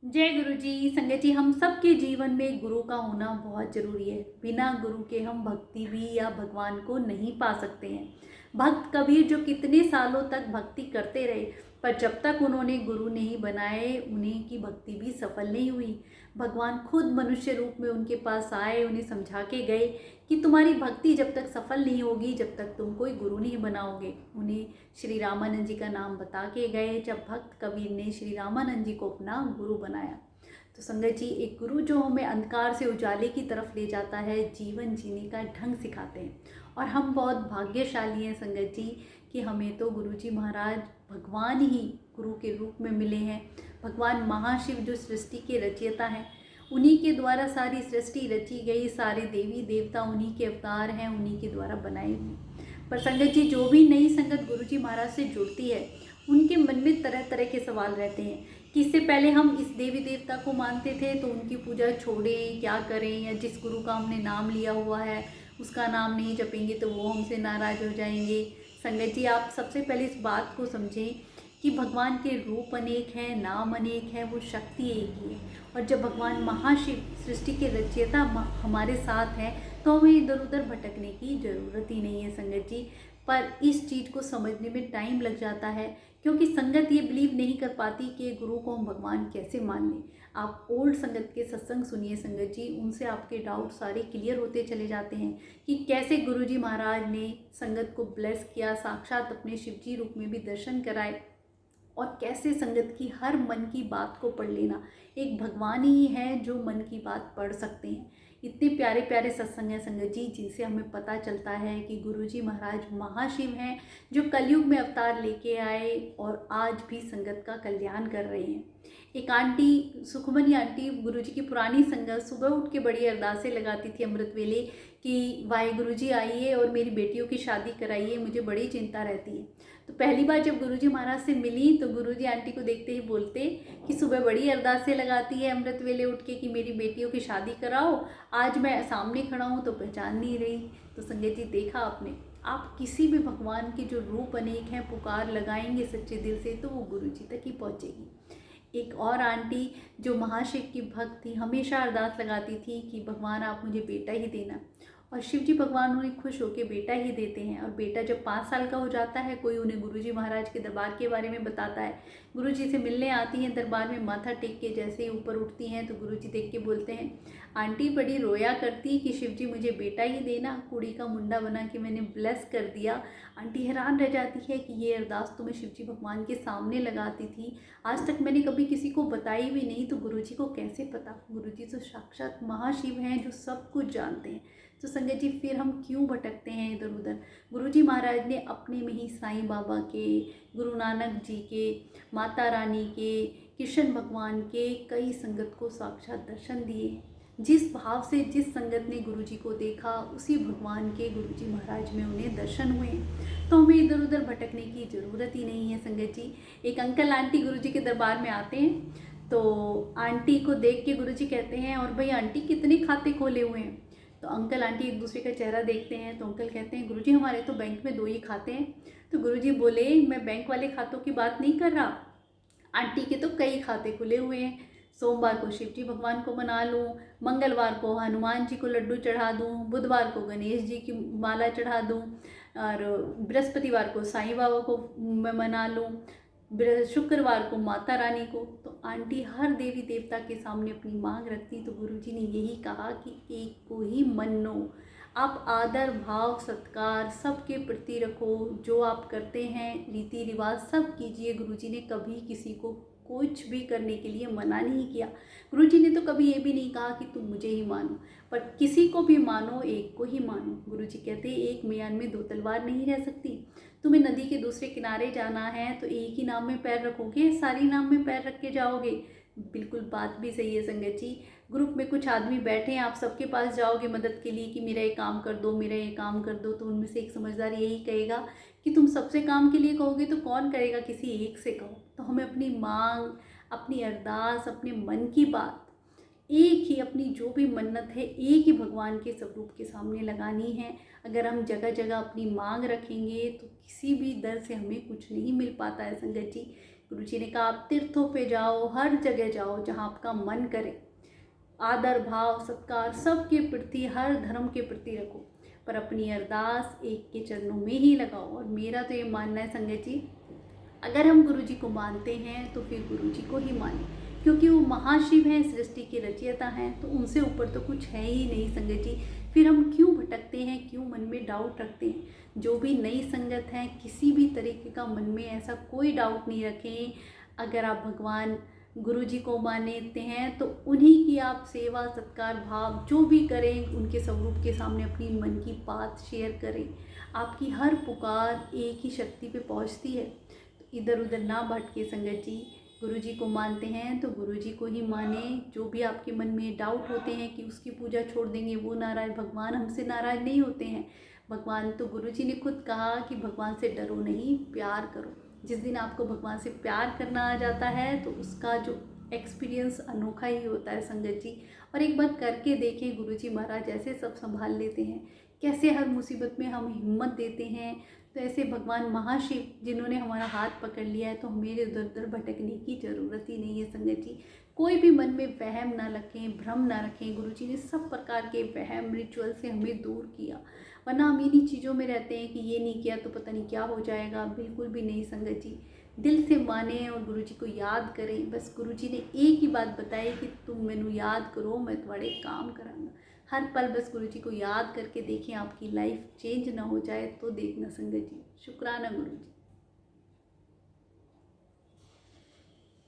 जय गुरु जी। संगत जी, हम सबके जीवन में गुरु का होना बहुत ज़रूरी है। बिना गुरु के हम भक्ति भी या भगवान को नहीं पा सकते हैं। भक्त कबीर जो कितने सालों तक भक्ति करते रहे, पर जब तक उन्होंने गुरु नहीं बनाए उन्हीं की भक्ति भी सफल नहीं हुई। भगवान खुद मनुष्य रूप में उनके पास आए, उन्हें समझा के गए कि तुम्हारी भक्ति जब तक सफल नहीं होगी, जब तक तुम कोई गुरु नहीं बनाओगे। उन्हें श्री रामानंद जी का नाम बता के गए, जब भक्त कबीर ने श्री रामानंद जी को अपना गुरु बनाया। तो संगत जी, एक गुरु जो हमें अंधकार से उजाले की तरफ ले जाता है, जीवन जीने का ढंग सिखाते हैं। और हम बहुत भाग्यशाली हैं संगत जी कि हमें तो गुरु जी महाराज भगवान ही गुरु के रूप में मिले हैं। भगवान महाशिव जो सृष्टि के रचयिता हैं, उन्हीं के द्वारा सारी सृष्टि रची गई, सारे देवी देवता उन्हीं के अवतार हैं, उन्हीं के द्वारा बनाए हुए। पर संगत जी, जो भी नई संगत गुरु जी महाराज से जुड़ती है, उनके मन में तरह तरह के सवाल रहते हैं कि इससे पहले हम इस देवी देवता को मानते थे तो उनकी पूजा छोड़ें, क्या करें, या जिस गुरु का हमने नाम लिया हुआ है उसका नाम नहीं जपेंगे तो वो हमसे नाराज़ हो जाएंगे। संगत जी, आप सबसे पहले इस बात को समझें कि भगवान के रूप अनेक हैं, नाम अनेक हैं, वो शक्ति एक ही है। और जब भगवान महाशिव सृष्टि के रचयिता हमारे साथ हैं तो हमें इधर उधर भटकने की ज़रूरत ही नहीं है संगत जी। पर इस चीज़ को समझने में टाइम लग जाता है, क्योंकि संगत ये बिलीव नहीं कर पाती कि गुरु को हम भगवान कैसे मान लें। आप ओल्ड संगत के सत्संग सुनिए संगत जी, उनसे आपके डाउट सारे क्लियर होते चले जाते हैं कि कैसे गुरु जी महाराज ने संगत को ब्लेस किया, साक्षात अपने शिव जी रूप में भी दर्शन कराए, और कैसे संगत की हर मन की बात को पढ़ लेना। एक भगवान ही है जो मन की बात पढ़ सकते हैं। इतने प्यारे प्यारे सत्संग हैं संगत जी, जिनसे हमें पता चलता है कि गुरु जी महाराज महाशिव हैं, जो कलयुग में अवतार लेके आए और आज भी संगत का कल्याण कर रहे हैं। एक आंटी, सुखमनी आंटी, गुरु जी की पुरानी संगत, सुबह उठ के बड़ी अरदासें लगाती थी अमृत वेले कि वाहे गुरु जी आइए और मेरी बेटियों की शादी कराइए, मुझे बड़ी चिंता रहती है। तो पहली बार जब गुरुजी महाराज से मिली तो गुरुजी आंटी को देखते ही बोलते कि सुबह बड़ी अरदासें लगाती है अमृत वेले उठ के कि मेरी बेटियों की शादी कराओ, आज मैं सामने खड़ा हूँ तो पहचान नहीं रही। तो संगत जी, देखा आपने, आप किसी भी भगवान के जो रूप अनेक हैं पुकार लगाएंगे सच्चे दिल से तो वो गुरुजी तक ही पहुँचेगी। एक और आंटी जो महाशिव की भक्त थी, हमेशा अरदास लगाती थी कि भगवान आप मुझे बेटा ही देना, और शिव जी भगवान उन्हें खुश होकर बेटा ही देते हैं। और बेटा जब 5 साल का हो जाता है, कोई उन्हें गुरुजी महाराज के दरबार के बारे में बताता है, गुरुजी से मिलने आती हैं, दरबार में माथा टेक के जैसे ही ऊपर उठती हैं तो गुरुजी देख के बोलते हैं, आंटी बड़ी रोया करती कि शिव जी मुझे बेटा ही देना, कुड़ी का मुंडा बना के मैंने ब्लेस कर दिया। आंटी हैरान रह जाती है कि ये अरदास तो मैं शिव जी भगवान के सामने लगाती थी, आज तक मैंने कभी किसी को बताई भी नहीं, तो गुरुजी को कैसे पता। गुरुजी तो साक्षात महाशिव हैं जो सब कुछ जानते हैं। तो संगत जी, फिर हम क्यों भटकते हैं इधर उधर। गुरुजी महाराज ने अपने में ही साईं बाबा के, गुरु नानक जी के, माता रानी के, कृष्ण भगवान के कई संगत को साक्षात दर्शन दिए। जिस भाव से जिस संगत ने गुरुजी को देखा, उसी भगवान के गुरुजी महाराज में उन्हें दर्शन हुए। तो हमें इधर उधर भटकने की ज़रूरत ही नहीं है संगत जी। एक अंकल आंटी गुरुजी के दरबार में आते हैं, तो आंटी को देख के गुरुजी कहते हैं, और भाई आंटी कितने खाते खोले हुए हैं। तो अंकल आंटी एक दूसरे का चेहरा देखते हैं, तो अंकल कहते हैं, गुरुजी हमारे तो बैंक में 2 ही खाते हैं। तो गुरुजी बोले, मैं बैंक वाले खातों की बात नहीं कर रहा, आंटी के तो कई खाते खुले हुए हैं। सोमवार को शिव जी भगवान को मना लूँ, मंगलवार को हनुमान जी को लड्डू चढ़ा दूँ, बुधवार को गणेश जी की माला चढ़ा दूँ, और बृहस्पतिवार को साईं बाबा को मैं मना लूँ, शुक्रवार को माता रानी को। तो आंटी हर देवी देवता के सामने अपनी मांग रखती। तो गुरुजी ने यही कहा कि एक को ही मनो, आप आदर भाव सत्कार सबके प्रति रखो, जो आप करते हैं रीति रिवाज सब कीजिए। गुरुजी ने कभी किसी को कुछ भी करने के लिए मना नहीं किया। गुरुजी ने तो कभी ये भी नहीं कहा कि तुम मुझे ही मानो, पर किसी को भी मानो, एक को ही मानो। गुरुजी कहते हैं, एक म्यान में 2 तलवार नहीं रह सकती। तुम्हें नदी के दूसरे किनारे जाना है तो एक ही नाव में पैर रखोगे, सारी नाव में पैर रख के जाओगे। बिल्कुल बात भी सही है संगत जी। ग्रुप में कुछ आदमी बैठे हैं, आप सबके पास जाओगे मदद के लिए कि मेरा ये काम कर दो, मेरा ये काम कर दो, तो उनमें से एक समझदार यही कहेगा कि तुम सबसे काम के लिए कहोगे तो कौन करेगा, किसी एक से कहो। तो हमें अपनी मांग, अपनी अरदास, अपने मन की बात, एक ही अपनी जो भी मन्नत है एक ही भगवान के स्वरूप के सामने लगानी है। अगर हम जगह जगह अपनी मांग रखेंगे तो किसी भी दर से हमें कुछ नहीं मिल पाता है संगत जी। गुरु जी ने कहा आप तीर्थों पे जाओ, हर जगह जाओ जहाँ आपका मन करे, आदर भाव सत्कार सबके प्रति, हर धर्म के प्रति रखो, पर अपनी अरदास एक के चरणों में ही लगाओ। और मेरा तो ये मानना है संगत जी, अगर हम गुरु जी को मानते हैं तो फिर गुरु जी को ही मानें, क्योंकि वो महाशिव हैं, सृष्टि के रचयिता हैं, तो उनसे ऊपर तो कुछ है ही नहीं संगत जी। फिर हम क्यों भटकते हैं, क्यों मन में डाउट रखते हैं। जो भी नई संगत है, किसी भी तरीके का मन में ऐसा कोई डाउट नहीं रखें। अगर आप भगवान गुरु जी को मानते हैं तो उन्हीं की आप सेवा सत्कार भाव जो भी करें, उनके स्वरूप के सामने अपनी मन की बात शेयर करें। आपकी हर पुकार एक ही शक्ति पे पहुंचती है। तो इधर उधर ना भटके संगत जी। गुरु जी को मानते हैं तो गुरु जी को ही माने। जो भी आपके मन में डाउट होते हैं कि उसकी पूजा छोड़ देंगे, वो नाराज़, भगवान हमसे नाराज़ नहीं होते हैं। भगवान तो गुरु जी ने खुद कहा कि भगवान से डरो नहीं, प्यार करो। जिस दिन आपको भगवान से प्यार करना आ जाता है तो उसका जो एक्सपीरियंस अनोखा ही होता है संगत जी। और एक बार करके देखें, गुरु जी महाराज ऐसे सब संभाल लेते हैं, कैसे हर मुसीबत में हम हिम्मत देते हैं। तो ऐसे भगवान महाशिव जिन्होंने हमारा हाथ पकड़ लिया है, तो हमें इधर उधर भटकने की ज़रूरत ही नहीं है संगत जी। कोई भी मन में वहम ना रखें, भ्रम ना रखें। गुरु जी ने सब प्रकार के वहम रिचुअल से हमें दूर किया, वरना हम इन्हीं चीज़ों में रहते हैं कि ये नहीं किया तो पता नहीं क्या हो जाएगा। बिल्कुल भी नहीं संगत जी। दिल से माने और गुरु जी को याद करें। बस गुरु जी ने एक ही बात बताई कि तुम मैनू याद करो, मैं तुम्हारे काम करांगा। हर पल बस गुरु जी को याद करके देखें, आपकी लाइफ चेंज ना हो जाए तो देखना संगत जी। शुक्राना गुरु जी।